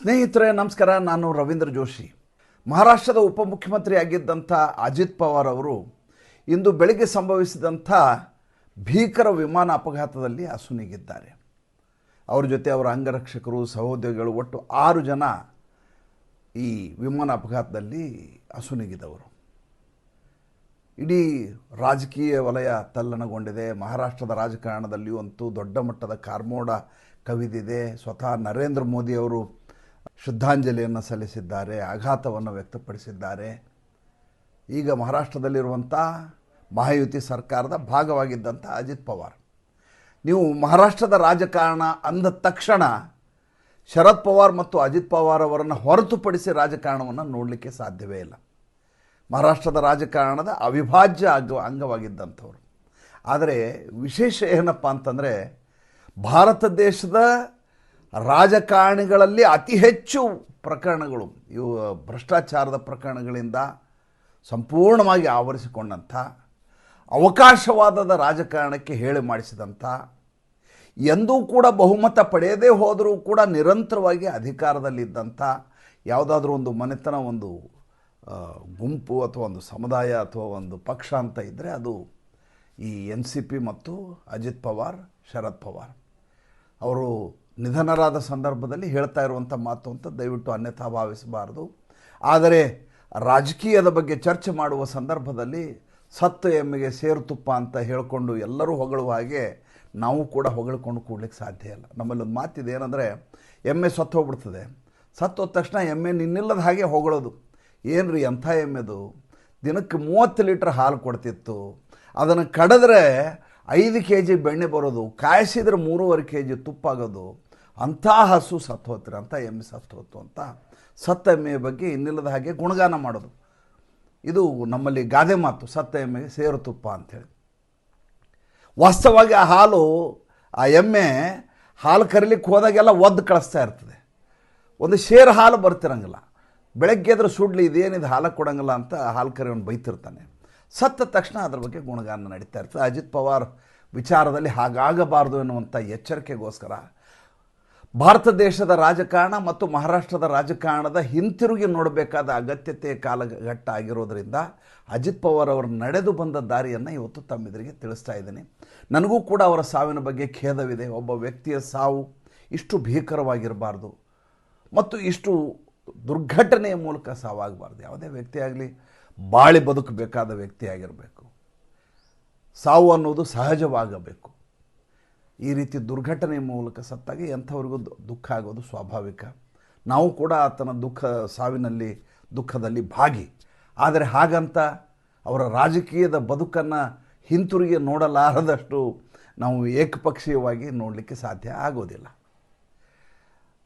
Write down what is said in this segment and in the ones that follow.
ಸ್ನೇಹಿತರೆ ನಮಸ್ಕಾರ. ನಾನು ರವೀಂದ್ರ ಜೋಶಿ. ಮಹಾರಾಷ್ಟ್ರದ ಉಪಮುಖ್ಯಮಂತ್ರಿಯಾಗಿದ್ದಂಥ ಅಜಿತ್ ಪವಾರ್ ಅವರು ಇಂದು ಬೆಳಗ್ಗೆ ಸಂಭವಿಸಿದಂಥ ಭೀಕರ ವಿಮಾನ ಅಪಘಾತದಲ್ಲಿ ಅಸುನೀಗಿದ್ದಾರೆ. ಅವರ ಜೊತೆ ಅವರ ಅಂಗರಕ್ಷಕರು, ಸಹೋದ್ಯೋಗಿಗಳು ಒಟ್ಟು 6 ಜನ ಈ ವಿಮಾನ ಅಪಘಾತದಲ್ಲಿ ಅಸುನೀಗಿದವರು. ಇಡೀ ರಾಜಕೀಯ ವಲಯ ತಲ್ಲಣಗೊಂಡಿದೆ. ಮಹಾರಾಷ್ಟ್ರದ ರಾಜಕಾರಣದಲ್ಲಿಯೂ ಅಂತೂ ದೊಡ್ಡ ಮಟ್ಟದ ಕಾರ್ಮೋಡ ಕವಿದಿದೆ. ಸ್ವತಃ ನರೇಂದ್ರ ಮೋದಿಯವರು ಶ್ರದ್ಧಾಂಜಲಿಯನ್ನು ಸಲ್ಲಿಸಿದ್ದಾರೆ, ಆಘಾತವನ್ನು ವ್ಯಕ್ತಪಡಿಸಿದ್ದಾರೆ. ಈಗ ಮಹಾರಾಷ್ಟ್ರದಲ್ಲಿರುವಂಥ ಮಹಾಯುತಿ ಸರ್ಕಾರದ ಭಾಗವಾಗಿದ್ದಂಥ ಅಜಿತ್ ಪವಾರ್, ನೀವು ಮಹಾರಾಷ್ಟ್ರದ ರಾಜಕಾರಣ ಅಂದ ತಕ್ಷಣ ಶರದ್ ಪವಾರ್ ಮತ್ತು ಅಜಿತ್ ಪವಾರ್ ಅವರನ್ನು ಹೊರತುಪಡಿಸಿ ರಾಜಕಾರಣವನ್ನು ನೋಡಲಿಕ್ಕೆ ಸಾಧ್ಯವೇ ಇಲ್ಲ. ಮಹಾರಾಷ್ಟ್ರದ ರಾಜಕಾರಣದ ಅವಿಭಾಜ್ಯ ಅಂಗವಾಗಿದ್ದಂಥವ್ರು. ಆದರೆ ವಿಶೇಷ ಏನಪ್ಪ ಅಂತಂದರೆ, ಭಾರತ ದೇಶದ ರಾಜಕಾರಣಿಗಳಲ್ಲಿ ಅತಿ ಹೆಚ್ಚು ಪ್ರಕರಣಗಳು ಇವು ಭ್ರಷ್ಟಾಚಾರದ ಪ್ರಕರಣಗಳಿಂದ ಸಂಪೂರ್ಣವಾಗಿ ಆವರಿಸಿಕೊಂಡಂಥ, ಅವಕಾಶವಾದದ ರಾಜಕಾರಣಕ್ಕೆ ಹೇಳಿ ಮಾಡಿಸಿದಂಥ, ಎಂದೂ ಕೂಡ ಬಹುಮತ ಪಡೆಯದೇ ಹೋದರೂ ಕೂಡ ನಿರಂತರವಾಗಿ ಅಧಿಕಾರದಲ್ಲಿದ್ದಂಥ ಯಾವುದಾದ್ರೂ ಒಂದು ಮನೆತನ, ಒಂದು ಗುಂಪು ಅಥವಾ ಒಂದು ಸಮುದಾಯ ಅಥವಾ ಒಂದು ಪಕ್ಷ ಅಂತ ಇದ್ದರೆ ಅದು ಈ NCP ಮತ್ತು ಅಜಿತ್ ಪವಾರ್, ಶರದ್ ಪವಾರ್ ಅವರು ನಿಧನರಾದ ಸಂದರ್ಭದಲ್ಲಿ ಹೇಳ್ತಾ ಇರುವಂಥ ಮಾತು ಅಂತ ದಯವಿಟ್ಟು ಅನ್ಯಥಾ ಭಾವಿಸಬಾರ್ದು. ಆದರೆ ರಾಜಕೀಯದ ಬಗ್ಗೆ ಚರ್ಚೆ ಮಾಡುವ ಸಂದರ್ಭದಲ್ಲಿ ಸತ್ತು ಎಮ್ಮೆಗೆ ಸೇರು ತುಪ್ಪ ಅಂತ ಹೇಳಿಕೊಂಡು ಎಲ್ಲರೂ ಹೊಗಳುವ ಹಾಗೆ ನಾವು ಕೂಡ ಹೊಗಳ್ಕೊಂಡು ಕೂಡ್ಲಿಕ್ಕೆ ಸಾಧ್ಯ ಇಲ್ಲ. ನಮ್ಮಲ್ಲಿ ಒಂದು ಮಾತಿದೆ, ಏನಂದರೆ ಎಮ್ಮೆ ಸತ್ತು ಹೋಗ್ಬಿಡ್ತದೆ, ಸತ್ತು ಹೋದ ತಕ್ಷಣ ಎಮ್ಮೆ ನಿನ್ನಿಲ್ಲದ ಹಾಗೆ ಹೊಗಳೋದು. ಏನು ರೀ ಅಂಥ ಎಮ್ಮೆದು, ದಿನಕ್ಕೆ 30 ಲೀಟ್ರ್ ಹಾಲು ಕೊಡ್ತಿತ್ತು, ಅದನ್ನು ಕಡಿದ್ರೆ 5 kg ಬೆಣ್ಣೆ ಬರೋದು, ಕಾಯಿಸಿದ್ರೆ 3.5 kg ತುಪ್ಪಾಗೋದು, ಅಂಥ ಹಸು ಸತ್ತು ಹೋಗ್ತೀರ, ಅಂಥ ಎಮ್ಮೆ ಸತ್ತು ಹೋಯ್ತು ಅಂತ ಸತ್ತ ಎಮ್ಮೆಯ ಬಗ್ಗೆ ಇನ್ನಿಲ್ಲದ ಹಾಗೆ ಗುಣಗಾನ ಮಾಡೋದು. ಇದು ನಮ್ಮಲ್ಲಿ ಗಾದೆ ಮಾತು, ಸತ್ತ ಎಮ್ಮೆಗೆ ಸೇರು ತುಪ್ಪ ಅಂಥೇಳಿ. ವಾಸ್ತವವಾಗಿ ಆ ಎಮ್ಮೆ ಹಾಲು ಕರಿಲಿಕ್ಕೆ ಹೋದಾಗೆಲ್ಲ ಒದ್ದು ಕಳಿಸ್ತಾ ಇರ್ತದೆ. ಒಂದು ಶೇರ್ ಹಾಲು ಬರ್ತಿರಂಗಿಲ್ಲ. ಬೆಳಗ್ಗೆ ಎದ್ರೆ ಸುಡ್ಲಿ, ಇದೇನಿದು ಹಾಲು ಕೊಡಂಗಿಲ್ಲ ಅಂತ ಹಾಲು ಕರಿಯವನು ಬೈತಿರ್ತಾನೆ. ಸತ್ತ ತಕ್ಷಣ ಅದ್ರ ಬಗ್ಗೆ ಗುಣಗಾನ ನಡೀತಾ ಇರ್ತದೆ. ಅಜಿತ್ ಪವಾರ್ ವಿಚಾರದಲ್ಲಿ ಹಾಗಾಗಬಾರ್ದು ಎನ್ನುವಂಥ ಎಚ್ಚರಿಕೆಗೋಸ್ಕರ ಭಾರತ ದೇಶದ ರಾಜಕಾರಣ ಮತ್ತು ಮಹಾರಾಷ್ಟ್ರದ ರಾಜಕಾರಣದ ಹಿಂತಿರುಗಿ ನೋಡಬೇಕಾದ ಅಗತ್ಯತೆ ಕಾಲಘಟ್ಟ ಆಗಿರೋದ್ರಿಂದ ಅಜಿತ್ ಪವಾರ್ ಅವರು ನಡೆದು ಬಂದ ದಾರಿಯನ್ನು ಇವತ್ತು ತಮ್ಮೆದುರಿಗೆ ತಿಳಿಸ್ತಾ ಇದ್ದೀನಿ. ನನಗೂ ಕೂಡ ಅವರ ಸಾವಿನ ಬಗ್ಗೆ ಖೇದವಿದೆ. ಒಬ್ಬ ವ್ಯಕ್ತಿಯ ಸಾವು ಇಷ್ಟು ಭೀಕರವಾಗಿರಬಾರ್ದು ಮತ್ತು ಇಷ್ಟು ದುರ್ಘಟನೆಯ ಮೂಲಕ ಸಾವಾಗಬಾರ್ದು. ಯಾವುದೇ ವ್ಯಕ್ತಿ ಆಗಲಿ ಬಾಳಿ ಬದುಕಬೇಕಾದ ವ್ಯಕ್ತಿಯಾಗಿರಬೇಕು. ಸಾವು ಅನ್ನೋದು ಸಹಜವಾಗಬೇಕು. ಈ ರೀತಿ ದುರ್ಘಟನೆಯ ಮೂಲಕ ಸತ್ತಾಗ ಎಂಥವ್ರಿಗೂ ದುಃಖ ಆಗೋದು ಸ್ವಾಭಾವಿಕ. ನಾವು ಕೂಡ ಆತನ ಸಾವಿನಲ್ಲಿ ದುಃಖದಲ್ಲಿ ಭಾಗಿ. ಆದರೆ ಹಾಗಂತ ಅವರ ರಾಜಕೀಯದ ಬದುಕನ್ನು ಹಿಂತಿರುಗಿ ನೋಡಲಾರದಷ್ಟು ನಾವು ಏಕಪಕ್ಷೀಯವಾಗಿ ನೋಡಲಿಕ್ಕೆ ಸಾಧ್ಯ ಆಗೋದಿಲ್ಲ.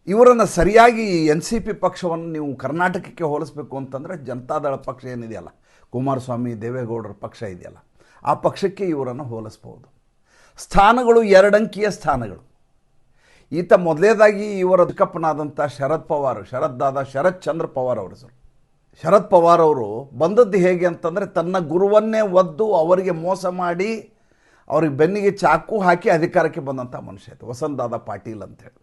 ಇವರನ್ನು ಸರಿಯಾಗಿ NCP ಪಕ್ಷವನ್ನು ನೀವು ಕರ್ನಾಟಕಕ್ಕೆ ಹೋಲಿಸಬೇಕು ಅಂತಂದರೆ ಜನತಾದಳ ಪಕ್ಷ ಏನಿದೆಯಲ್ಲ, ಕುಮಾರಸ್ವಾಮಿ ದೇವೇಗೌಡರ ಪಕ್ಷ ಇದೆಯಲ್ಲ, ಆ ಪಕ್ಷಕ್ಕೆ ಇವರನ್ನು ಹೋಲಿಸ್ಬೋದು. ಸ್ಥಾನಗಳು 2 ಅಂಕಿಯ ಸ್ಥಾನಗಳು. ಈತ ಮೊದಲೇದಾಗಿ ಇವರ ಚಿಕ್ಕಪ್ಪನಾದಂಥ ಶರದ್ ಪವಾರ್, ಶರತ್ ಚಂದ್ರ ಪವಾರ್ ಅವರ ಹೆಸರು. ಶರದ್ ಪವಾರ್ ಅವರು ಬಂದದ್ದು ಹೇಗೆ ಅಂತಂದರೆ, ತನ್ನ ಗುರುವನ್ನೇ ಒದ್ದು ಅವರಿಗೆ ಮೋಸ ಮಾಡಿ ಅವ್ರಿಗೆ ಬೆನ್ನಿಗೆ ಚಾಕು ಹಾಕಿ ಅಧಿಕಾರಕ್ಕೆ ಬಂದಂಥ ಮನುಷ್ಯ ಆಯಿತು, ವಸಂತದಾದ ಪಾಟೀಲ್ ಅಂತೇಳಿ.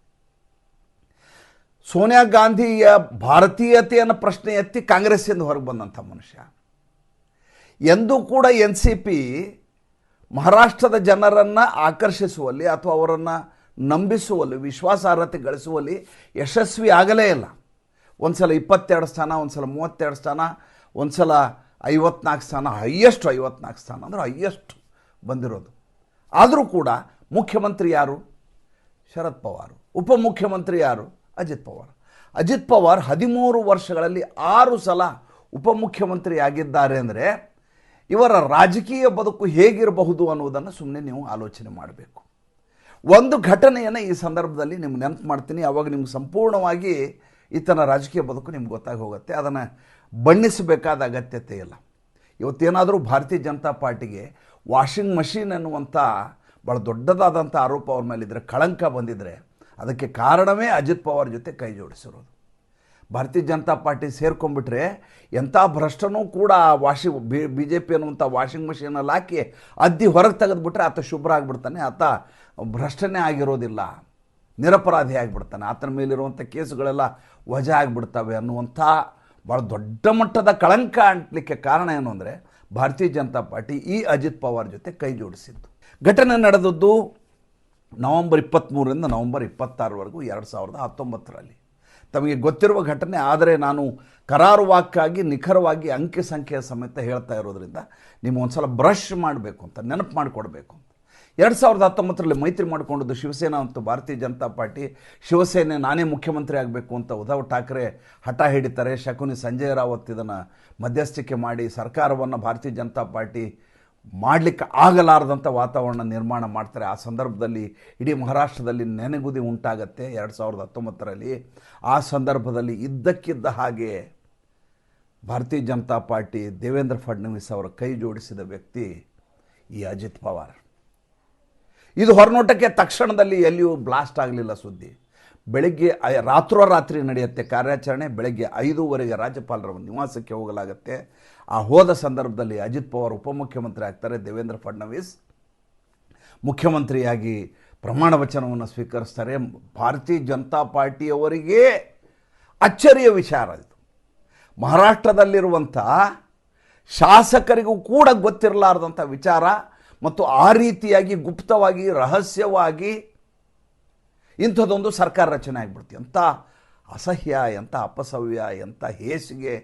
ಸೋನಿಯಾ ಗಾಂಧಿಯ ಭಾರತೀಯತೆಯನ್ನು ಪ್ರಶ್ನೆ ಎತ್ತಿ ಕಾಂಗ್ರೆಸ್ಸಿಂದ ಹೊರಗೆ ಬಂದಂಥ ಮನುಷ್ಯ. ಎಂದೂ ಕೂಡ NCP ಮಹಾರಾಷ್ಟ್ರದ ಜನರನ್ನು ಆಕರ್ಷಿಸುವಲ್ಲಿ ಅಥವಾ ಅವರನ್ನು ನಂಬಿಸುವಲ್ಲಿ, ವಿಶ್ವಾಸಾರ್ಹತೆ ಗಳಿಸುವಲ್ಲಿ ಯಶಸ್ವಿ ಆಗಲೇ ಇಲ್ಲ. ಒಂದು ಸಲ 22 ಸ್ಥಾನ, ಒಂದು ಸಲ 32 ಸ್ಥಾನ, ಒಂದು ಸಲ 54 ಸ್ಥಾನ, ಹೈಯೆಸ್ಟ್ 54 ಸ್ಥಾನ ಅಂದರೆ ಹೈಯೆಸ್ಟ್ ಬಂದಿರೋದು. ಆದರೂ ಕೂಡ ಮುಖ್ಯಮಂತ್ರಿ ಯಾರು? ಶರದ್ ಪವಾರ್. ಉಪಮುಖ್ಯಮಂತ್ರಿ ಯಾರು? ಅಜಿತ್ ಪವಾರ್. ಅಜಿತ್ ಪವಾರ್ 13 ವರ್ಷಗಳಲ್ಲಿ 6 ಸಲ ಉಪಮುಖ್ಯಮಂತ್ರಿ ಆಗಿದ್ದಾರೆ ಅಂದರೆ ಇವರ ರಾಜಕೀಯ ಬದುಕು ಹೇಗಿರಬಹುದು ಅನ್ನೋದನ್ನು ಸುಮ್ಮನೆ ನೀವು ಆಲೋಚನೆ ಮಾಡಬೇಕು. ಒಂದು ಘಟನೆಯನ್ನು ಈ ಸಂದರ್ಭದಲ್ಲಿ ನಿಮ್ಗೆ ನೆನಪು ಮಾಡ್ತೀನಿ. ಆವಾಗ ನಿಮ್ಗೆ ಸಂಪೂರ್ಣವಾಗಿ ಈತನ ರಾಜಕೀಯ ಬದುಕು ನಿಮ್ಗೆ ಗೊತ್ತಾಗಿ ಹೋಗುತ್ತೆ. ಅದನ್ನು ಬಣ್ಣಿಸಬೇಕಾದ ಅಗತ್ಯತೆ ಇಲ್ಲ. ಇವತ್ತೇನಾದರೂ ಭಾರತೀಯ ಜನತಾ ಪಾರ್ಟಿಗೆ ವಾಷಿಂಗ್ ಮಷೀನ್ ಅನ್ನುವಂಥ ಭಾಳ ದೊಡ್ಡದಾದಂಥ ಆರೋಪ ಅವ್ರ ಮೇಲಿದ್ದರೆ, ಕಳಂಕ ಬಂದಿದ್ದರೆ, ಅದಕ್ಕೆ ಕಾರಣವೇ ಅಜಿತ್ ಪವಾರ್ ಜೊತೆ ಕೈ ಜೋಡಿಸಿರೋದು. ಭಾರತೀಯ ಜನತಾ ಪಾರ್ಟಿ ಸೇರ್ಕೊಂಡ್ಬಿಟ್ರೆ ಎಂಥ ಭ್ರಷ್ಟನೂ ಕೂಡ BJP ಅನ್ನುವಂಥ ವಾಷಿಂಗ್ ಮಷೀನಲ್ಲಿ ಹಾಕಿ ಅದ್ದಿ ಹೊರಗೆ ತೆಗೆದುಬಿಟ್ರೆ ಆತ ಶುಭ್ರ ಆಗಿಬಿಡ್ತಾನೆ, ಆತ ಭ್ರಷ್ಟನೇ ಆಗಿರೋದಿಲ್ಲ. ನಿರಪರಾಧಿ ಆಗಿಬಿಡ್ತಾನೆ, ಆತನ ಮೇಲಿರುವಂಥ ಕೇಸುಗಳೆಲ್ಲ ವಜಾ ಆಗಿಬಿಡ್ತವೆ ಅನ್ನುವಂಥ ಭಾಳ ದೊಡ್ಡ ಮಟ್ಟದ ಕಳಂಕ ಅಂಟಲಿಕ್ಕೆ ಕಾರಣ ಏನು ಅಂದರೆ ಭಾರತೀಯ ಜನತಾ ಪಾರ್ಟಿ ಈ ಅಜಿತ್ ಪವಾರ್ ಜೊತೆ ಕೈ ಜೋಡಿಸಿದ್ದು. ಘಟನೆ ನಡೆದದ್ದು ನವಂಬರ್ 23ರಿಂದ ನವಂಬರ್ 26ವರೆಗೂ 2019ರಲ್ಲಿ. ತಮಗೆ ಗೊತ್ತಿರುವ ಘಟನೆ, ಆದರೆ ನಾನು ಕರಾರುವಾಕ್ಕಾಗಿ ನಿಖರವಾಗಿ ಅಂಕಿ ಸಂಖ್ಯೆಯ ಸಮೇತ ಹೇಳ್ತಾ ಇರೋದ್ರಿಂದ ನಿಮ್ಗೆ ಒಂದು ಸಲ ಬ್ರಷ್ ಮಾಡಬೇಕು ಅಂತ, ನೆನಪು ಮಾಡಿಕೊಡ್ಬೇಕು ಅಂತ. 2019ರಲ್ಲಿ ಮೈತ್ರಿ ಮಾಡಿಕೊಂಡಿದ್ದು ಶಿವಸೇನಾ ಮತ್ತು ಭಾರತೀಯ ಜನತಾ ಪಾರ್ಟಿ. ಶಿವಸೇನೆ ನಾನೇ ಮುಖ್ಯಮಂತ್ರಿ ಆಗಬೇಕು ಅಂತ ಉದ್ಧವ್ ಠಾಕ್ರೆ ಹಠ ಹಿಡಿತಾರೆ. ಶಕುನಿ ಸಂಜಯ್ ರಾವತ್ ಇದನ್ನು ಮಧ್ಯಸ್ಥಿಕೆ ಮಾಡಿ ಸರ್ಕಾರವನ್ನು ಭಾರತೀಯ ಜನತಾ ಪಾರ್ಟಿ ಮಾಡಲಿಕ್ಕೆ ಆಗಲಾರದಂಥ ವಾತಾವರಣ ನಿರ್ಮಾಣ ಮಾಡ್ತಾರೆ. ಆ ಸಂದರ್ಭದಲ್ಲಿ ಇಡೀ ಮಹಾರಾಷ್ಟ್ರದಲ್ಲಿ ನೆನೆಗುದಿ ಉಂಟಾಗತ್ತೆ 2019ರಲ್ಲಿ. ಆ ಸಂದರ್ಭದಲ್ಲಿ ಇದ್ದಕ್ಕಿದ್ದ ಹಾಗೆ ಭಾರತೀಯ ಜನತಾ ಪಾರ್ಟಿ ದೇವೇಂದ್ರ ಫಡ್ನವೀಸ್ ಅವರ ಕೈ ಜೋಡಿಸಿದ ವ್ಯಕ್ತಿ ಈ ಅಜಿತ್ ಪವಾರ್. ಇದು ಹೊರನೋಟಕ್ಕೆ ತಕ್ಷಣದಲ್ಲಿ ಎಲ್ಲಿಯೂ ಬ್ಲಾಸ್ಟ್ ಆಗಲಿಲ್ಲ ಸುದ್ದಿ. ಬೆಳಗ್ಗೆ ರಾತ್ರೋರಾತ್ರಿ ನಡೆಯುತ್ತೆ ಕಾರ್ಯಾಚರಣೆ. ಬೆಳಗ್ಗೆ 5:15 ರಾಜ್ಯಪಾಲರ ನಿವಾಸಕ್ಕೆ ಹೋಗಲಾಗುತ್ತೆ. ಆ ಹೋದ ಸಂದರ್ಭದಲ್ಲಿ ಅಜಿತ್ ಪವಾರ್ ಉಪಮುಖ್ಯಮಂತ್ರಿ ಆಗ್ತಾರೆ. ದೇವೇಂದ್ರ ಫಡ್ನವೀಸ್ ಮುಖ್ಯಮಂತ್ರಿಯಾಗಿ ಪ್ರಮಾಣ ವಚನವನ್ನು ಸ್ವೀಕರಿಸ್ತಾರೆ. ಭಾರತೀಯ ಜನತಾ ಪಾರ್ಟಿಯವರಿಗೆ ಅಚ್ಚರಿಯ ವಿಚಾರ ಇದು. ಮಹಾರಾಷ್ಟ್ರದಲ್ಲಿರುವಂಥ ಶಾಸಕರಿಗೂ ಕೂಡ ಗೊತ್ತಿರಲಾರ್ದಂಥ ವಿಚಾರ ಮತ್ತು ಆ ರೀತಿಯಾಗಿ ಗುಪ್ತವಾಗಿ ರಹಸ್ಯವಾಗಿ ಇಂಥದ್ದೊಂದು ಸರ್ಕಾರ ರಚನೆ ಆಗಿಬಿಡ್ತೀವಿ. ಎಂಥ ಅಸಹ್ಯ, ಎಂಥ ಅಪಸವ್ಯ, ಎಂಥ ಹೇಸಿಗೆ,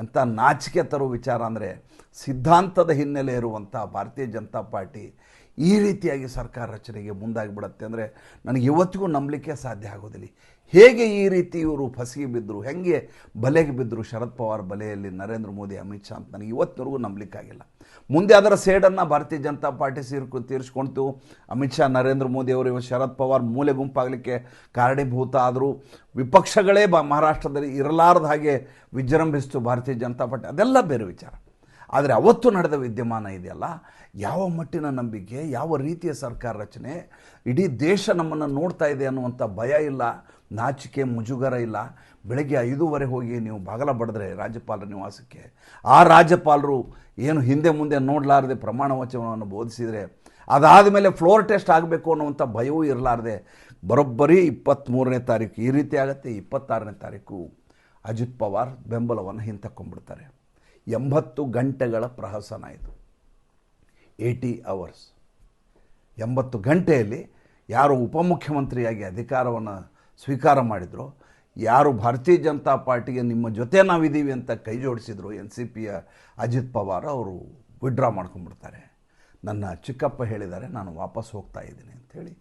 ಎಂಥ ನಾಚಿಕೆ ತರೋ ವಿಚಾರ ಅಂದರೆ ಸಿದ್ಧಾಂತದ ಹಿನ್ನೆಲೆ ಇರುವಂಥ ಭಾರತೀಯ ಜನತಾ ಪಾರ್ಟಿ ಈ ರೀತಿಯಾಗಿ ಸರ್ಕಾರ ರಚನೆಗೆ ಮುಂದಾಗಿಬಿಡುತ್ತೆ ಅಂದರೆ ನನಗೆ ಇವತ್ತಿಗೂ ನಂಬಲಿಕ್ಕೆ ಸಾಧ್ಯ ಆಗೋದಿಲ್ಲ. ಹೇಗೆ ಈ ರೀತಿ ಇವರು ಫಸಿಗೆ ಬಿದ್ದರು, ಹೇಗೆ ಬಲೆಗೆ ಬಿದ್ದರು ಶರದ್ ಪವಾರ್ ಬಲೆಯಲ್ಲಿ ನರೇಂದ್ರ ಮೋದಿ ಅಮಿತ್ ಶಾ ಅಂತ ನನಗೆ ಇವತ್ತಿನವರೆಗೂ ನಂಬಲಿಕ್ಕಾಗಿಲ್ಲ. ಮುಂದೆ ಅದರ ಸೇಡನ್ನು ಭಾರತೀಯ ಜನತಾ ಪಾರ್ಟಿ ತೀರಿಸ್ಕೊಳ್ತು. ಅಮಿತ್ ಶಾ ನರೇಂದ್ರ ಮೋದಿ ಅವರು ಶರದ್ ಪವಾರ್ ಮೂಲೆ ಗುಂಪಾಗಲಿಕ್ಕೆ ಕಾರಣೀಭೂತ ಆದರು. ವಿಪಕ್ಷಗಳೇ ಮಹಾರಾಷ್ಟ್ರದಲ್ಲಿ ಇರಲಾರ್ದ ಹಾಗೆ ವಿಜೃಂಭಿಸ್ತು ಭಾರತೀಯ ಜನತಾ ಪಾರ್ಟಿ. ಅದೆಲ್ಲ ಬೇರೆ ವಿಚಾರ. ಆದರೆ ಅವತ್ತು ನಡೆದ ವಿದ್ಯಮಾನ ಇದೆಯಲ್ಲ, ಯಾವ ಮಟ್ಟಿನ ನಂಬಿಕೆ, ಯಾವ ರೀತಿಯ ಸರ್ಕಾರ ರಚನೆ, ಇಡೀ ದೇಶ ನಮ್ಮನ್ನು ನೋಡ್ತಾ ಇದೆ ಅನ್ನುವಂಥ ಭಯ ಇಲ್ಲ, ನಾಚಿಕೆ ಮುಜುಗರ ಇಲ್ಲ. ಬೆಳಗ್ಗೆ 5:15 ಹೋಗಿ ನೀವು ಬಾಗಲ ಬಡಿದ್ರೆ ರಾಜ್ಯಪಾಲರ ನಿವಾಸಕ್ಕೆ, ಆ ರಾಜ್ಯಪಾಲರು ಏನು ಹಿಂದೆ ಮುಂದೆ ನೋಡಲಾರದೆ ಪ್ರಮಾಣ ವಚನವನ್ನು ಬೋಧಿಸಿದರೆ, ಅದಾದ ಮೇಲೆ ಫ್ಲೋರ್ ಟೆಸ್ಟ್ ಆಗಬೇಕು ಅನ್ನುವಂಥ ಭಯವೂ ಇರಲಾರದೆ ಬರೋಬ್ಬರಿ 23ನೇ ತಾರೀಕು ಈ ರೀತಿ ಆಗುತ್ತೆ. 26ನೇ ತಾರೀಕು ಅಜಿತ್ ಪವಾರ್ ಬೆಂಬಲವನ್ನು ಹಿಂತಕ್ಕೊಂಡ್ಬಿಡ್ತಾರೆ. 80 ಗಂಟೆಗಳ ಪ್ರಹಸನ ಇದು. 80 hours. 80 ಗಂಟೆಯಲ್ಲಿ ಯಾರು ಉಪಮುಖ್ಯಮಂತ್ರಿಯಾಗಿ ಅಧಿಕಾರವನ್ನು ಸ್ವೀಕಾರ ಮಾಡಿದ್ರು, ಯಾರು ಭಾರತೀಯ ಜನತಾ ಪಾರ್ಟಿಗೆ ನಿಮ್ಮ ಜೊತೆ ನಾವಿದ್ದೀವಿ ಅಂತ ಕೈ ಜೋಡಿಸಿದ್ರು NCPಯ ಅಜಿತ್ ಪವಾರ್, ಅವರು ವಿಡ್ರಾ ಮಾಡ್ಕೊಂಡ್ಬಿಡ್ತಾರೆ. ನನ್ನ ಚಿಕ್ಕಪ್ಪ ಹೇಳಿದ್ದಾರೆ ನಾನು ವಾಪಸ್ ಹೋಗ್ತಾ ಇದ್ದೀನಿ ಅಂಥೇಳಿ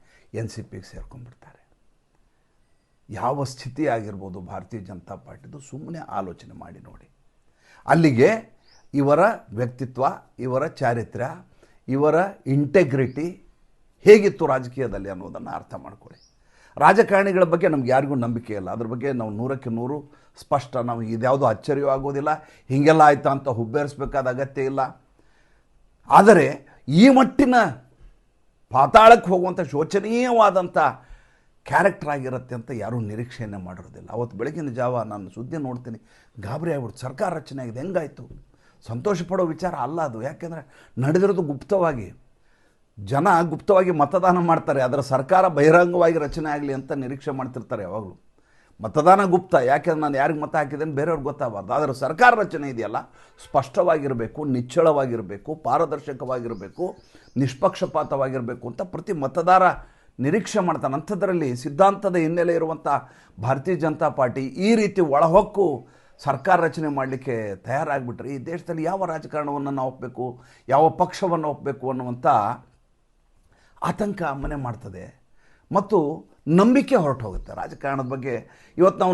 NCPಗೆ ಸೇರ್ಕೊಂಡ್ಬಿಡ್ತಾರೆ. ಯಾವ ಸ್ಥಿತಿ ಆಗಿರ್ಬೋದು ಭಾರತೀಯ ಜನತಾ ಪಾರ್ಟಿದು, ಸುಮ್ಮನೆ ಆಲೋಚನೆ ಮಾಡಿ ನೋಡಿ. ಅಲ್ಲಿಗೆ ಇವರ ವ್ಯಕ್ತಿತ್ವ, ಇವರ ಚಾರಿತ್ರ್ಯ, ಇವರ ಇಂಟೆಗ್ರಿಟಿ ಹೇಗಿತ್ತು ರಾಜಕೀಯದಲ್ಲಿ ಅನ್ನೋದನ್ನು ಅರ್ಥ ಮಾಡ್ಕೊಳ್ಳಿ. ರಾಜಕಾರಣಿಗಳ ಬಗ್ಗೆ ನಮ್ಗೆ ಯಾರಿಗೂ ನಂಬಿಕೆ ಇಲ್ಲ. ಅದ್ರ ಬಗ್ಗೆ ನಾವು 100ಕ್ಕೆ 100 ಸ್ಪಷ್ಟ. ನಾವು ಇದ್ಯಾವುದೂ ಆಶ್ಚರ್ಯವೂ ಆಗೋದಿಲ್ಲ. ಹೀಗೆಲ್ಲ ಆಯಿತಾ ಅಂತ ಹುಬ್ಬೇರಿಸಬೇಕಾದ ಅಗತ್ಯ ಇಲ್ಲ. ಆದರೆ ಈ ಮಟ್ಟಿನ ಪಾತಾಳಕ್ಕೆ ಹೋಗುವಂಥ ಶೋಚನೀಯವಾದಂಥ ಕ್ಯಾರೆಕ್ಟರ್ ಆಗಿರುತ್ತೆ ಅಂತ ಯಾರೂ ನಿರೀಕ್ಷೆಯನ್ನೇ ಮಾಡಿರೋದಿಲ್ಲ. ಅವತ್ತು ಬೆಳಗಿನ ಜಾವ ನಾನು ಸುದ್ದಿ ನೋಡ್ತೀನಿ, ಗಾಬರಿ ಆಗ್ಬಿಡ್ತು. ಸರ್ಕಾರ ರಚನೆ ಆಗಿದೆ, ಹೆಂಗಾಯಿತು? ಸಂತೋಷ ಪಡೋ ವಿಚಾರ ಅಲ್ಲ ಅದು. ಯಾಕೆಂದರೆ ನಡೆದಿರೋದು ಗುಪ್ತವಾಗಿ, ಜನ ಗುಪ್ತವಾಗಿ ಮತದಾನ ಮಾಡ್ತಾರೆ. ಅದರ ಸರ್ಕಾರ ಬಹಿರಂಗವಾಗಿ ರಚನೆ ಆಗಲಿ ಅಂತ ನಿರೀಕ್ಷೆ ಮಾಡ್ತಿರ್ತಾರೆ ಯಾವಾಗಲೂ. ಮತದಾನ ಗುಪ್ತ, ಯಾಕೆಂದ್ರೆ ನಾನು ಯಾರಿಗೆ ಮತ ಹಾಕಿದ್ದೇನೆ ಬೇರೆಯವ್ರಿಗೆ ಗೊತ್ತಾಗಬಾರ್ದು. ಆದರೆ ಸರ್ಕಾರ ರಚನೆ ಇದೆಯಲ್ಲ, ಸ್ಪಷ್ಟವಾಗಿರಬೇಕು, ನಿಚ್ಚಳವಾಗಿರಬೇಕು, ಪಾರದರ್ಶಕವಾಗಿರಬೇಕು, ನಿಷ್ಪಕ್ಷಪಾತವಾಗಿರಬೇಕು ಅಂತ ಪ್ರತಿ ಮತದಾರ ನಿರೀಕ್ಷೆ ಮಾಡ್ತಾನೆ. ಅಂಥದ್ರಲ್ಲಿ ಸಿದ್ಧಾಂತದ ಹಿನ್ನೆಲೆ ಇರುವಂಥ ಭಾರತೀಯ ಜನತಾ ಪಾರ್ಟಿ ಈ ರೀತಿ ಒಳಹೊಕ್ಕು ಸರ್ಕಾರ ರಚನೆ ಮಾಡಲಿಕ್ಕೆ ತಯಾರಾಗಿಬಿಟ್ರೆ ಈ ದೇಶದಲ್ಲಿ ಯಾವ ರಾಜಕಾರಣವನ್ನು ನಾವು ಒಪ್ಪಬೇಕು, ಯಾವ ಪಕ್ಷವನ್ನು ಒಪ್ಪಬೇಕು ಅನ್ನುವಂಥ ಆತಂಕ ಮನೆ ಮಾಡ್ತದೆ. ಮತ್ತು ನಂಬಿಕೆ ಹೊರಟು ಹೋಗುತ್ತೆ ರಾಜಕಾರಣದ ಬಗ್ಗೆ. ಇವತ್ತು ನಾವು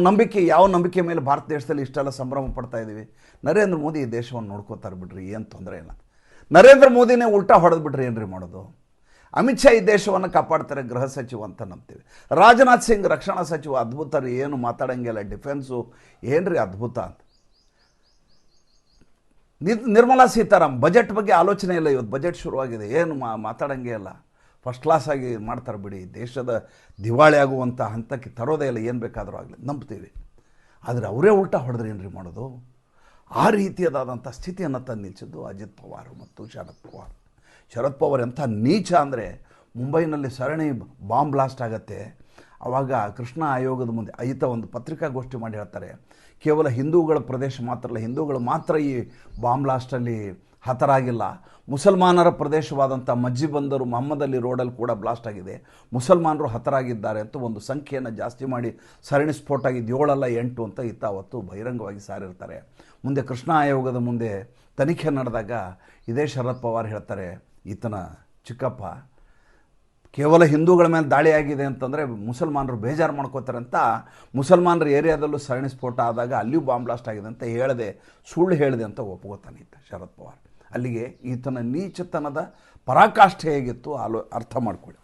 ಯಾವ ನಂಬಿಕೆ ಮೇಲೆ ಭಾರತ ದೇಶದಲ್ಲಿ ಇಷ್ಟೆಲ್ಲ ಸಂಭ್ರಮ ಪಡ್ತಾ ಇದ್ದೀವಿ? ನರೇಂದ್ರ ಮೋದಿ ಈ ದೇಶವನ್ನು ನೋಡ್ಕೋತಾರೆ ಬಿಡ್ರಿ, ಏನು ತೊಂದರೆ ಇಲ್ಲ. ನರೇಂದ್ರ ಮೋದಿನೇ ಉಲ್ಟಾ ಹೊಡೆದು ಬಿಡ್ರಿ, ಏನ್ರಿ ಮಾಡೋದು? ಅಮಿತ್ ಶಾ ಈ ದೇಶವನ್ನು ಕಾಪಾಡ್ತಾರೆ, ಗೃಹ ಸಚಿವ ಅಂತ ನಂಬ್ತೀವಿ. ರಾಜನಾಥ್ ಸಿಂಗ್ ರಕ್ಷಣಾ ಸಚಿವ, ಅದ್ಭುತ ರೀ, ಏನು ಮಾತಾಡಂಗಿಲ್ಲ. ಡಿಫೆನ್ಸು ಏನ್ರಿ ಅದ್ಭುತ ಅಂತ. ನಿರ್ಮಲಾ ಸೀತಾರಾಮ್ ಬಜೆಟ್ ಬಗ್ಗೆ ಆಲೋಚನೆ ಇಲ್ಲ. ಇವತ್ತು ಬಜೆಟ್ ಶುರುವಾಗಿದೆ, ಏನು ಮಾತಾಡಂಗೇ ಇಲ್ಲ. ಫಸ್ಟ್ ಕ್ಲಾಸಾಗಿ ಮಾಡ್ತಾರೆ ಬಿಡಿ. ದೇಶದ ದಿವಾಳಿ ಆಗುವಂಥ ಹಂತಕ್ಕೆ ತರೋದೇ ಇಲ್ಲ, ಏನು ಬೇಕಾದರೂ ಆಗಲಿ ನಂಬ್ತೀವಿ. ಆದರೆ ಅವರೇ ಉಲ್ಟಾ ಹೊಡೆದ್ರೆ ಏನ್ರಿ ಮಾಡೋದು? ಆ ರೀತಿಯಾದಂಥ ಸ್ಥಿತಿಯನ್ನು ತಂದು ನಿಲ್ಲಿಸಿದ್ದು ಅಜಿತ್ ಪವಾರ್ ಮತ್ತು ಶರದ್ ಪವಾರ್. ಶರದ್ ಪವಾರ್ ಎಂಥ ನೀಚ ಅಂದರೆ, ಮುಂಬೈನಲ್ಲಿ ಸರಣಿ ಬಾಂಬ್ ಬ್ಲಾಸ್ಟ್ ಆಗುತ್ತೆ. ಆವಾಗ ಕೃಷ್ಣ ಆಯೋಗದ ಮುಂದೆ ಈತ ಒಂದು ಪತ್ರಿಕಾಗೋಷ್ಠಿ ಮಾಡಿ ಹೇಳ್ತಾರೆ, ಕೇವಲ ಹಿಂದೂಗಳ ಪ್ರದೇಶ ಮಾತ್ರ ಅಲ್ಲ, ಹಿಂದೂಗಳು ಮಾತ್ರ ಈ ಬಾಂಬ್ ಬ್ಲಾಸ್ಟಲ್ಲಿ ಹತರಾಗಿಲ್ಲ, ಮುಸಲ್ಮಾನರ ಪ್ರದೇಶವಾದಂಥ ಮಜ್ಜಿ ಬಂದರು ಮೊಹಮ್ಮದ್ ಅಲಿ ರೋಡಲ್ಲಿ ಕೂಡ ಬ್ಲಾಸ್ಟ್ ಆಗಿದೆ, ಮುಸಲ್ಮಾನರು ಹತರಾಗಿದ್ದಾರೆ ಅಂತ ಒಂದು ಸಂಖ್ಯೆಯನ್ನು ಜಾಸ್ತಿ ಮಾಡಿ ಸರಣಿ ಸ್ಫೋಟ ಆಗಿದ್ದು 7 ಅಲ್ಲ 8 ಅಂತ ಈತ ಅವತ್ತು ಬಹಿರಂಗವಾಗಿ ಸಾರಿರ್ತಾರೆ. ಮುಂದೆ ಕೃಷ್ಣ ಆಯೋಗದ ಮುಂದೆ ತನಿಖೆ ನಡೆದಾಗ ಇದೇ ಶರದ್ ಪವಾರ್ ಹೇಳ್ತಾರೆ, ಈತನ ಚಿಕ್ಕಪ್ಪ ಕೇವಲ ಹಿಂದೂಗಳ ಮೇಲೆ ದಾಳಿಯಾಗಿದೆ ಅಂತಂದರೆ ಮುಸಲ್ಮಾನರು ಬೇಜಾರು ಮಾಡ್ಕೋತಾರೆ ಅಂತ ಮುಸಲ್ಮಾನರ ಏರಿಯಾದಲ್ಲೂ ಸರಣಿ ಸ್ಫೋಟ ಆದಾಗ ಅಲ್ಲಿಯೂ ಬಾಂಬ್ ಬ್ಲಾಸ್ಟ್ ಆಗಿದೆ ಅಂತ ಹೇಳಿದೆ, ಸುಳ್ಳು ಹೇಳಿದೆ ಅಂತ ಒಪ್ಕೋತಾನೆ ಈತ ಶರದ್ ಪವಾರ್. ಅಲ್ಲಿಗೆ ಈತನ ನೀಚತನದ ಪರಾಕಾಷ್ಠೆ ಹೇಗಿತ್ತು ಅರ್ಥ ಮಾಡ್ಕೊಳ್ಳಿ.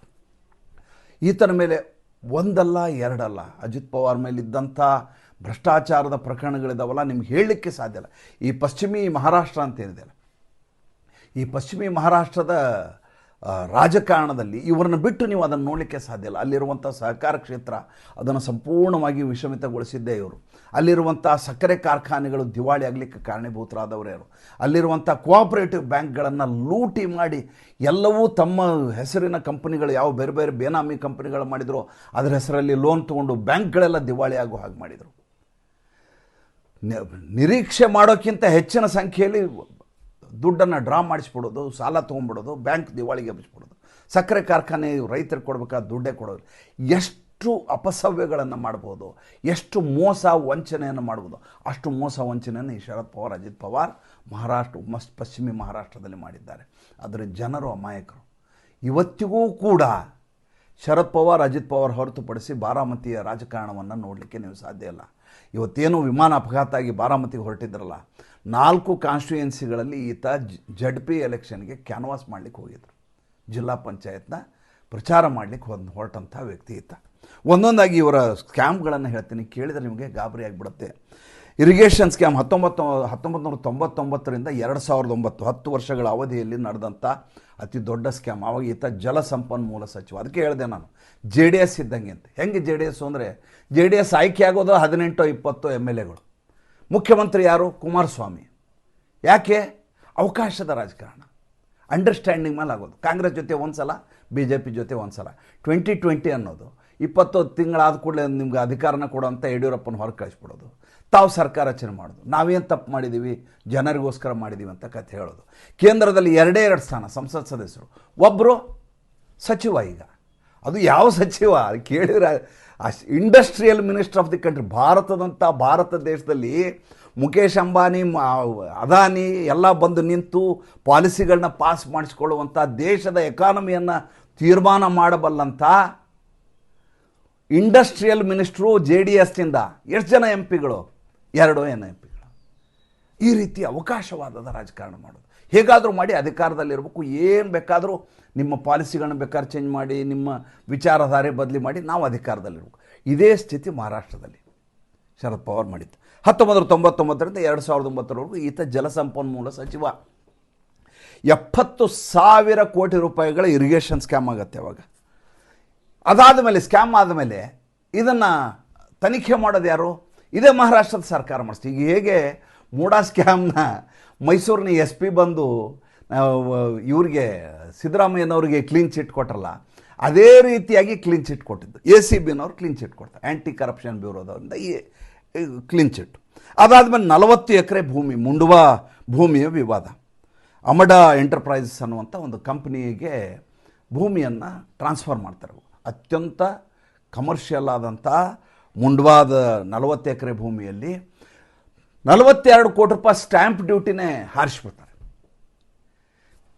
ಈತನ ಮೇಲೆ ಒಂದಲ್ಲ ಎರಡಲ್ಲ ಅಜಿತ್ ಪವಾರ್ ಮೇಲಿದ್ದಂಥ ಭ್ರಷ್ಟಾಚಾರದ ಪ್ರಕರಣಗಳಿದಾವಲ್ಲ, ನಿಮ್ಗೆ ಹೇಳಲಿಕ್ಕೆ ಸಾಧ್ಯ ಇಲ್ಲ. ಈ ಪಶ್ಚಿಮಿ ಮಹಾರಾಷ್ಟ್ರ ಅಂತ ಏನಿದೆಯಲ್ಲ, ಈ ಪಶ್ಚಿಮಿ ಮಹಾರಾಷ್ಟ್ರದ ರಾಜಕಾರಣದಲ್ಲಿ ಇವ್ರನ್ನ ಬಿಟ್ಟು ನೀವು ಅದನ್ನು ನೋಡಲಿಕ್ಕೆ ಸಾಧ್ಯ ಇಲ್ಲ. ಅಲ್ಲಿರುವಂಥ ಸಹಕಾರ ಕ್ಷೇತ್ರ ಅದನ್ನು ಸಂಪೂರ್ಣವಾಗಿ ವಿಷಮಿತಗೊಳಿಸಿದ್ದೇ ಇವರು. ಅಲ್ಲಿರುವಂಥ ಸಕ್ಕರೆ ಕಾರ್ಖಾನೆಗಳು ದಿವಾಳಿ ಆಗಲಿಕ್ಕೆ ಕಾರಣೀಭೂತರಾದವರೇ ಅವರು. ಅಲ್ಲಿರುವಂಥ ಕೋಆಪರೇಟಿವ್ ಬ್ಯಾಂಕ್ಗಳನ್ನು ಲೂಟಿ ಮಾಡಿ ಎಲ್ಲವೂ ತಮ್ಮ ಹೆಸರಿನ ಕಂಪನಿಗಳು ಯಾವ ಬೇರೆ ಬೇರೆ ಬೇನಾಮಿ ಕಂಪನಿಗಳು ಮಾಡಿದ್ರು ಅದರ ಹೆಸರಲ್ಲಿ ಲೋನ್ ತೊಗೊಂಡು ಬ್ಯಾಂಕ್ಗಳೆಲ್ಲ ದಿವಾಳಿ ಆಗೋ ಹಾಗೆ ಮಾಡಿದರು. ನಿರೀಕ್ಷೆ ಮಾಡೋಕ್ಕಿಂತ ಹೆಚ್ಚಿನ ಸಂಖ್ಯೆಯಲ್ಲಿ ದುಡ್ಡನ್ನು ಡ್ರಾ ಮಾಡಿಸ್ಬಿಡೋದು, ಸಾಲ ತೊಗೊಂಡ್ಬಿಡೋದು, ಬ್ಯಾಂಕ್ ದಿವಾಳಿಗೆ ಎಬ್ಬಿಸ್ಬಿಡೋದು, ಸಕ್ಕರೆ ಕಾರ್ಖಾನೆ ರೈತರಿಗೆ ಕೊಡಬೇಕಾದ ದುಡ್ಡೇ ಕೊಡೋದು. ಎಷ್ಟು ಅಪಸವ್ಯಗಳನ್ನು ಮಾಡ್ಬೋದು, ಎಷ್ಟು ಮೋಸ ವಂಚನೆಯನ್ನು ಮಾಡ್ಬೋದು, ಅಷ್ಟು ಮೋಸ ವಂಚನೆಯನ್ನು ಈ ಶರದ್ ಪವಾರ್ ಅಜಿತ್ ಪವಾರ್ ಪಶ್ಚಿಮಿ ಮಹಾರಾಷ್ಟ್ರದಲ್ಲಿ ಮಾಡಿದ್ದಾರೆ. ಆದರೆ ಜನರು ಅಮಾಯಕರು. ಇವತ್ತಿಗೂ ಕೂಡ ಶರದ್ ಪವಾರ್ ಅಜಿತ್ ಪವಾರ್ ಹೊರತುಪಡಿಸಿ ಬಾರಾಮತಿಯ ರಾಜಕಾರಣವನ್ನು ನೋಡಲಿಕ್ಕೆ ನೀವು ಸಾಧ್ಯ ಇಲ್ಲ. ಇವತ್ತೇನು ವಿಮಾನ ಅಪಘಾತ ಆಗಿ ಬಾರಾಮತಿಗೆ ಹೊರಟಿದ್ರಲ್ಲ, 4 ಕಾನ್ಸ್ಟಿಟ್ಯೂಯೆನ್ಸಿಗಳಲ್ಲಿ ಈತ ZP ಎಲೆಕ್ಷನ್ಗೆ ಕ್ಯಾನ್ವಾಸ್ ಮಾಡಲಿಕ್ಕೆ ಹೋಗಿದ್ರು. ಜಿಲ್ಲಾ ಪಂಚಾಯತ್ನ ಪ್ರಚಾರ ಮಾಡಲಿಕ್ಕೆ ಹೊರಟಂಥ ವ್ಯಕ್ತಿ ಈತ. ಒಂದೊಂದಾಗಿ ಇವರ ಸ್ಕ್ಯಾಮ್ಗಳನ್ನು ಹೇಳ್ತೀನಿ, ಕೇಳಿದರೆ ನಿಮಗೆ ಗಾಬರಿ ಆಗಿಬಿಡುತ್ತೆ. ಇರಿಗೇಷನ್ ಸ್ಕ್ಯಾಮ್ 1999ರಿಂದ 2009 10 ವರ್ಷಗಳ ಅವಧಿಯಲ್ಲಿ ನಡೆದಂಥ ಅತಿ ದೊಡ್ಡ ಸ್ಕ್ಯಾಮ್. ಆವಾಗ ಈತ ಜಲಸಂಪನ್ಮೂಲ ಸಚಿವ. ಅದಕ್ಕೆ ಹೇಳಿದೆ ನಾನು, JDS ಇದ್ದಂಗೆ ಅಂತ. ಹೆಂಗೆ JDS ಅಂದರೆ, JDS ಆಯ್ಕೆ ಆಗೋದು 18-20 MLAಗಳು. ಮುಖ್ಯಮಂತ್ರಿ ಯಾರು? ಕುಮಾರಸ್ವಾಮಿ. ಯಾಕೆ? ಅವಕಾಶದ ರಾಜಕಾರಣ, ಅಂಡರ್ಸ್ಟ್ಯಾಂಡಿಂಗ್ ಮೇಲೆ ಆಗೋದು. ಕಾಂಗ್ರೆಸ್ ಜೊತೆ ಒಂದು ಸಲ, BJP ಜೊತೆ ಒಂದು ಸಲ. 2020 ಅನ್ನೋದು 20 ತಿಂಗಳಾದ ಕೂಡಲೇ ನಿಮ್ಗೆ ಅಧಿಕಾರನ ಕೊಡೋಂಥ ಯಡಿಯೂರಪ್ಪನ ಹೊರಗೆ ಕಳಿಸ್ಬಿಡೋದು, ತಾವು ಸರ್ಕಾರ ರಚನೆ ಮಾಡೋದು, ನಾವೇನು ತಪ್ಪು ಮಾಡಿದ್ದೀವಿ, ಜನರಿಗೋಸ್ಕರ ಮಾಡಿದ್ದೀವಿ ಅಂತ ಕಥೆ ಹೇಳೋದು. ಕೇಂದ್ರದಲ್ಲಿ 2 ಸ್ಥಾನ ಸಂಸತ್ ಸದಸ್ಯರು, ಒಬ್ಬರು ಸಚಿವ. ಈಗ ಅದು ಯಾವ ಸಚಿವ ಕೇಳಿದ್ರೆ, industrial minister of the country. Bharat ದೇಶದಲ್ಲಿ ಮುಖೇಶ್ ಅಂಬಾನಿ, ಅದಾನಿ ಎಲ್ಲ ಬಂದು ನಿಂತು ಪಾಲಿಸಿಗಳನ್ನ ಪಾಸ್ ಮಾಡಿಸ್ಕೊಳ್ಳುವಂಥ, ದೇಶದ ಎಕಾನಮಿಯನ್ನು ತೀರ್ಮಾನ ಮಾಡಬಲ್ಲಂಥ ಇಂಡಸ್ಟ್ರಿಯಲ್ ಮಿನಿಸ್ಟ್ರು JDSನಿಂದ ಎಷ್ಟು ಜನ MP ಗಳು? 2 MP ಗಳು. ಈ ರೀತಿ ಅವಕಾಶವಾದದ ರಾಜಕಾರಣ ಮಾಡೋದು. ಹೇಗಾದರೂ ಮಾಡಿ ಅಧಿಕಾರದಲ್ಲಿರಬೇಕು, ಏನು ಬೇಕಾದರೂ ನಿಮ್ಮ ಪಾಲಿಸಿಗಳನ್ನ ಬೇಕಾದ್ರೆ ಚೇಂಜ್ ಮಾಡಿ, ನಿಮ್ಮ ವಿಚಾರಧಾರೆ ಬದಲಿ ಮಾಡಿ, ನಾವು ಅಧಿಕಾರದಲ್ಲಿರಬೇಕು. ಇದೇ ಸ್ಥಿತಿ ಮಹಾರಾಷ್ಟ್ರದಲ್ಲಿ ಶರದ್ ಪವಾರ್ ಮಾಡಿತ್ತು. 1999ರಿಂದ 2009ವರೆಗೂ ಈತ ಜಲಸಂಪನ್ಮೂಲ ಸಚಿವ. 70,000 ಕೋಟಿ ರೂಪಾಯಿಗಳ ಇರಿಗೇಷನ್ ಸ್ಕ್ಯಾಮ್ ಆಗುತ್ತೆ ಅವಾಗ. ಅದಾದ ಮೇಲೆ, ಸ್ಕ್ಯಾಮ್ ಆದಮೇಲೆ ಇದನ್ನು ತನಿಖೆ ಮಾಡೋದು ಯಾರು? ಇದೇ ಮಹಾರಾಷ್ಟ್ರದ ಸರ್ಕಾರ ಮಾಡಿಸ್ತು. ಈಗ ಹೇಗೆ ಮೂಡಾ ಸ್ಕ್ಯಾಮ್ನ ಮೈಸೂರಿನ SP ಬಂದು ಇವ್ರಿಗೆ ಸಿದ್ದರಾಮಯ್ಯನವ್ರಿಗೆ ಕ್ಲೀನ್ ಚಿಟ್ ಕೊಟ್ಟರಲ್ಲ, ಅದೇ ರೀತಿಯಾಗಿ ಕ್ಲೀನ್ ಚಿಟ್ ಕೊಟ್ಟಿದ್ದು ACBನವ್ರು ಕ್ಲೀನ್ ಚಿಟ್ ಕೊಡ್ತಾರೆ, ಆ್ಯಂಟಿ ಕರಪ್ಷನ್ ಬ್ಯೂರೋದವರಿಂದ ಈ ಕ್ಲೀನ್ ಚಿಟ್. ಅದಾದಮೇಲೆ 40 ಎಕರೆ ಭೂಮಿ, ಮುಂಡ್ವಾ ಭೂಮಿಯ ವಿವಾದ. ಅಮಡಾ ಎಂಟರ್ಪ್ರೈಸಸ್ ಅನ್ನುವಂಥ ಒಂದು ಕಂಪ್ನಿಗೆ ಭೂಮಿಯನ್ನು ಟ್ರಾನ್ಸ್ಫರ್ ಮಾಡ್ತಾರೆ. ಅತ್ಯಂತ ಕಮರ್ಷಿಯಲ್ ಆದಂಥ ಮುಂಡ್ವಾದ 40 ಎಕರೆ ಭೂಮಿಯಲ್ಲಿ 42 ಕೋಟಿ ರೂಪಾಯಿ ಸ್ಟ್ಯಾಂಪ್ ಡ್ಯೂಟಿನೇ ಹಾರಿಸ್ಬಿಡ್ತಾರೆ.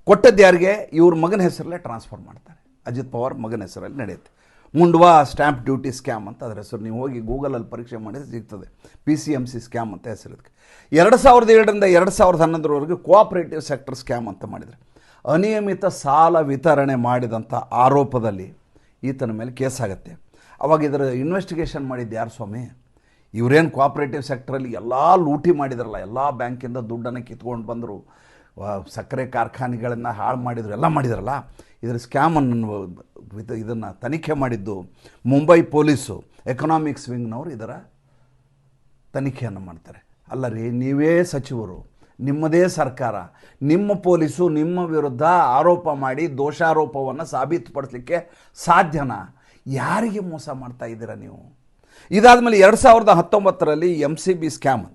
ಕೊಟ್ಟದ್ದು ಯಾರಿಗೆ? ಇವ್ರ ಮಗನ ಹೆಸರಲ್ಲೇ ಟ್ರಾನ್ಸ್ಫರ್ ಮಾಡ್ತಾರೆ. ಅಜಿತ್ ಪವಾರ್ ಮಗನ ಹೆಸರಲ್ಲಿ ನಡೆಯುತ್ತೆ. ಮುಂಡ್ವಾ ಸ್ಟ್ಯಾಂಪ್ ಡ್ಯೂಟಿ ಸ್ಕ್ಯಾಮ್ ಅಂತ ಅದರ ಹೆಸರು. ನೀವು ಹೋಗಿ ಗೂಗಲಲ್ಲಿ ಪರೀಕ್ಷೆ ಮಾಡಿದ್ರೆ ಸಿಗ್ತದೆ. PCMC ಸ್ಕ್ಯಾಮ್ ಅಂತ ಹೆಸರಿದ್ದಕ್ಕೆ. 2007ರಿಂದ 2011ವರೆಗೂ ಕೋಆಪರೇಟಿವ್ ಸೆಕ್ಟರ್ ಸ್ಕ್ಯಾಮ್ ಅಂತ ಮಾಡಿದರೆ, ಅನಿಯಮಿತ ಸಾಲ ವಿತರಣೆ ಮಾಡಿದಂಥ ಆರೋಪದಲ್ಲಿ ಈತನ ಮೇಲೆ ಕೇಸ್ ಆಗುತ್ತೆ. ಅವಾಗ ಇದರ ಇನ್ವೆಸ್ಟಿಗೇಷನ್ ಮಾಡಿದ್ದು ಯಾರು ಸ್ವಾಮಿ? ಇವರೇನು ಕೋಆಪರೇಟಿವ್ ಸೆಕ್ಟ್ರಲ್ಲಿ ಎಲ್ಲ ಲೂಟಿ ಮಾಡಿದ್ರಲ್ಲ, ಎಲ್ಲ ಬ್ಯಾಂಕಿಂದ ದುಡ್ಡನ್ನು ಕಿತ್ಕೊಂಡು ಬಂದರು, ಸಕ್ಕರೆ ಕಾರ್ಖಾನೆಗಳನ್ನು ಹಾಳು ಮಾಡಿದ್ರು, ಎಲ್ಲ ಮಾಡಿದ್ರಲ್ಲ. ಇದರ ಸ್ಕ್ಯಾಮನ್ನು ಇದನ್ನು ತನಿಖೆ ಮಾಡಿದ್ದು ಮುಂಬೈ ಪೊಲೀಸು, ಎಕನಾಮಿಕ್ಸ್ ವಿಂಗ್ನವರು ಇದರ ತನಿಖೆಯನ್ನು ಮಾಡ್ತಾರೆ. ಅಲ್ಲ ರೀ, ನೀವೇ ಸಚಿವರು, ನಿಮ್ಮದೇ ಸರ್ಕಾರ, ನಿಮ್ಮ ಪೊಲೀಸು ನಿಮ್ಮ ವಿರುದ್ಧ ಆರೋಪ ಮಾಡಿ ದೋಷಾರೋಪವನ್ನು ಸಾಬೀತುಪಡಿಸಲಿಕ್ಕೆ ಸಾಧ್ಯನಾ? ಯಾರಿಗೆ ಮೋಸ ಮಾಡ್ತಾ ಇದ್ದೀರಾ ನೀವು? ಇದಾದಮೇಲೆ 2019ರಲ್ಲಿ MSCB ಸ್ಕ್ಯಾಮ್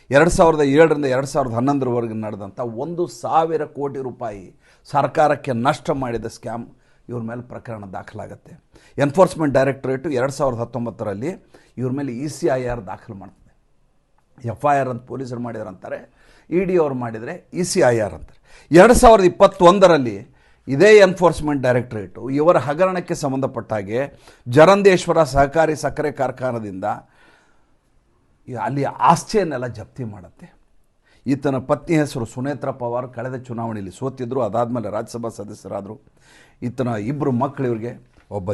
2007ರಿಂದ 2011ರವರೆಗೆ ನಡೆದಂಥ 1,000 ಕೋಟಿ ರೂಪಾಯಿ ಸರ್ಕಾರಕ್ಕೆ ನಷ್ಟ ಮಾಡಿದ ಸ್ಕ್ಯಾಮ್ ಇವ್ರ ಮೇಲೆ ಪ್ರಕರಣ ದಾಖಲಾಗುತ್ತೆ. ಎನ್ಫೋರ್ಸ್ಮೆಂಟ್ ಡೈರೆಕ್ಟರೇಟು 2019ರಲ್ಲಿ ಇವ್ರ ಮೇಲೆ ECIR ದಾಖಲು ಮಾಡ್ತದೆ. FIR ಅಂತ ಪೊಲೀಸರು ಮಾಡಿದ್ರು ಅಂತಾರೆ, ED ಅವ್ರು ಮಾಡಿದರೆ ECIR ಅಂತಾರೆ. 2021ರಲ್ಲಿ ಇದೇ ಎನ್ಫೋರ್ಸ್ಮೆಂಟ್ ಡೈರೆಕ್ಟರೇಟು ಇವರ ಹಗರಣಕ್ಕೆ ಸಂಬಂಧಪಟ್ಟ ಹಾಗೆ ಜರಂದೇಶ್ವರ ಸಹಕಾರಿ ಸಕ್ಕರೆ ಕಾರ್ಖಾನದಿಂದ ಅಲ್ಲಿ ಆಸ್ತಿಯನ್ನೆಲ್ಲ ಜಪ್ತಿ ಮಾಡುತ್ತೆ. ಈತನ ಪತ್ನಿ ಹೆಸರು ಸುನೇತ್ರ ಪವಾರ್, ಕಳೆದ ಚುನಾವಣೆಯಲ್ಲಿ ಸೋತಿದ್ರು, ಅದಾದಮೇಲೆ ರಾಜ್ಯಸಭಾ ಸದಸ್ಯರಾದರು. ಈತನ ಇಬ್ಬರು ಮಕ್ಕಳು ಇವ್ರಿಗೆ, ಒಬ್ಬ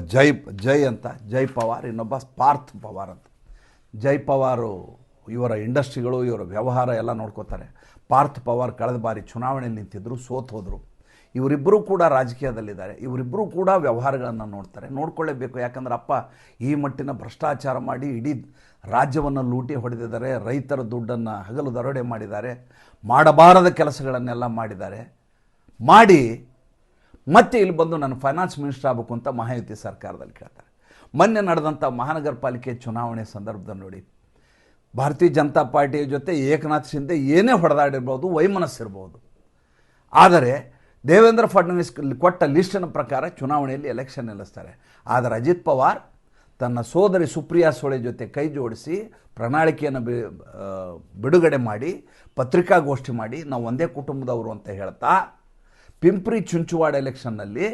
ಜೈ ಅಂತ ಜೈ ಪವಾರ್, ಇನ್ನೊಬ್ಬ ಪಾರ್ಥ್ ಪವಾರ್ ಅಂತ. ಜೈ ಪವಾರು ಇವರ ಇಂಡಸ್ಟ್ರಿಗಳು ಇವರ ವ್ಯವಹಾರ ಎಲ್ಲ ನೋಡ್ಕೋತಾರೆ. ಪಾರ್ಥ್ ಪವಾರ್ ಕಳೆದ ಬಾರಿ ಚುನಾವಣೆಯಲ್ಲಿ ನಿಂತಿದ್ದರು, ಸೋತು ಹೋದರು. ಇವರಿಬ್ಬರೂ ಕೂಡ ರಾಜಕೀಯದಲ್ಲಿದ್ದಾರೆ, ಇವರಿಬ್ಬರೂ ಕೂಡ ವ್ಯವಹಾರಗಳನ್ನು ನೋಡ್ತಾರೆ, ನೋಡ್ಕೊಳ್ಳೇಬೇಕು. ಯಾಕಂದ್ರೆ ಅಪ್ಪ ಈ ಮಟ್ಟಿನ ಭ್ರಷ್ಟಾಚಾರ ಮಾಡಿ ಇಡೀ ರಾಜ್ಯವನ್ನು ಲೂಟಿ ಹೊಡೆದಿದ್ದಾರೆ, ರೈತರ ದುಡ್ಡನ್ನು ಹಗಲು ದರೋಡೆ ಮಾಡಿದ್ದಾರೆ, ಮಾಡಬಾರದ ಕೆಲಸಗಳನ್ನೆಲ್ಲ ಮಾಡಿದ್ದಾರೆ. ಮಾಡಿ ಮತ್ತೆ ಇಲ್ಲಿ ಬಂದು ನಾನು ಫೈನಾನ್ಸ್ ಮಿನಿಸ್ಟರ್ ಆಗಬೇಕು ಅಂತ ಮಹಾಯುತಿ ಸರ್ಕಾರದಲ್ಲಿ ಕೇಳ್ತಾರೆ. ಮೊನ್ನೆ ನಡೆದಂಥ ಮಹಾನಗರ ಪಾಲಿಕೆ ಚುನಾವಣೆ ಸಂದರ್ಭದಲ್ಲಿ ನೋಡಿ, ಭಾರತೀಯ ಜನತಾ ಪಾರ್ಟಿಯ ಜೊತೆ ಏಕನಾಥ್ ಶಿಂದೆ ಏನೇ ಹೊಡೆದಾಡಿರ್ಬೋದು, ವೈಮನಸ್ಸಿರ್ಬೋದು, ಆದರೆ ದೇವೇಂದ್ರ ಫಡ್ನವೀಸ್ ಕೊಟ್ಟ ಲಿಸ್ಟಿನ ಪ್ರಕಾರ ಚುನಾವಣೆಯಲ್ಲಿ ಎಲೆಕ್ಷನ್ ನಿಲ್ಲಿಸ್ತಾರೆ. ಆದರೆ ಅಜಿತ್ ಪವಾರ್ ತನ್ನ ಸೋದರಿ ಸುಪ್ರಿಯಾ ಸುಳೆ ಜೊತೆ ಕೈ ಜೋಡಿಸಿ ಪ್ರಣಾಳಿಕೆಯನ್ನು ಬಿಡುಗಡೆ ಮಾಡಿ ಪತ್ರಿಕಾಗೋಷ್ಠಿ ಮಾಡಿ ನಾವು ಒಂದೇ ಕುಟುಂಬದವರು ಅಂತ ಹೇಳ್ತಾ ಪಿಂಪ್ರಿ ಚುಂಚುವಾಡ ಎಲೆಕ್ಷನ್ನಲ್ಲಿ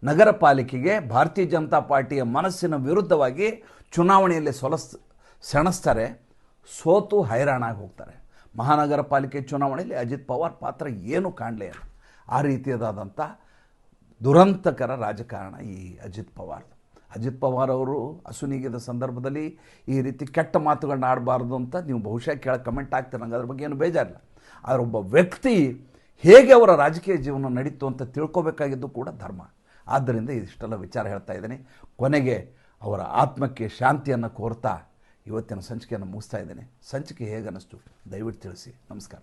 ನಗರ ಪಾಲಿಕೆಗೆ ಭಾರತೀಯ ಜನತಾ ಪಾರ್ಟಿಯ ಮನಸ್ಸಿನ ವಿರುದ್ಧವಾಗಿ ಚುನಾವಣೆಯಲ್ಲಿ ಸೆಣಸ್ತಾರೆ, ಸೋತು ಹೈರಾಣಾಗಿ ಹೋಗ್ತಾರೆ. ಮಹಾನಗರ ಪಾಲಿಕೆ ಚುನಾವಣೆಯಲ್ಲಿ ಅಜಿತ್ ಪವಾರ್ ಪಾತ್ರ ಏನೂ ಕಾಣಲೇ ಇಲ್ಲ. ಆ ರೀತಿಯಾದಂಥ ದುರಂತಕರ ರಾಜಕಾರಣ ಈ ಅಜಿತ್ ಪವಾರ್ ಅವರು ಅಸುನೀಗಿದ ಸಂದರ್ಭದಲ್ಲಿ ಈ ರೀತಿ ಕೆಟ್ಟ ಮಾತುಗಳನ್ನ ಆಡಬಾರ್ದು ಅಂತ ನೀವು ಬಹುಶಃ ಕಮೆಂಟ್ ಆಗ್ತೀರ, ನಂಗೆ ಅದ್ರ ಬಗ್ಗೆ ಏನು ಬೇಜಾರಿಲ್ಲ. ಆದರೆ ಒಬ್ಬ ವ್ಯಕ್ತಿ ಹೇಗೆ ಅವರ ರಾಜಕೀಯ ಜೀವನ ನಡೀತು ಅಂತ ತಿಳ್ಕೊಬೇಕಾಗಿದ್ದು ಕೂಡ ಧರ್ಮ. ಆದ್ದರಿಂದ ಇಷ್ಟೆಲ್ಲ ವಿಚಾರ ಹೇಳ್ತಾ ಇದ್ದೀನಿ. ಕೊನೆಗೆ ಅವರ ಆತ್ಮಕ್ಕೆ ಶಾಂತಿಯನ್ನು ಕೋರ್ತಾ ಇವತ್ತಿನ ಸಂಚಿಕೆಯನ್ನು ಮುಗಿಸ್ತಾ ಇದ್ದೇನೆ. ಸಂಚಿಕೆ ಹೇಗೆ ಅನ್ನಿಸ್ತು ದಯವಿಟ್ಟು ತಿಳಿಸಿ. ನಮಸ್ಕಾರ.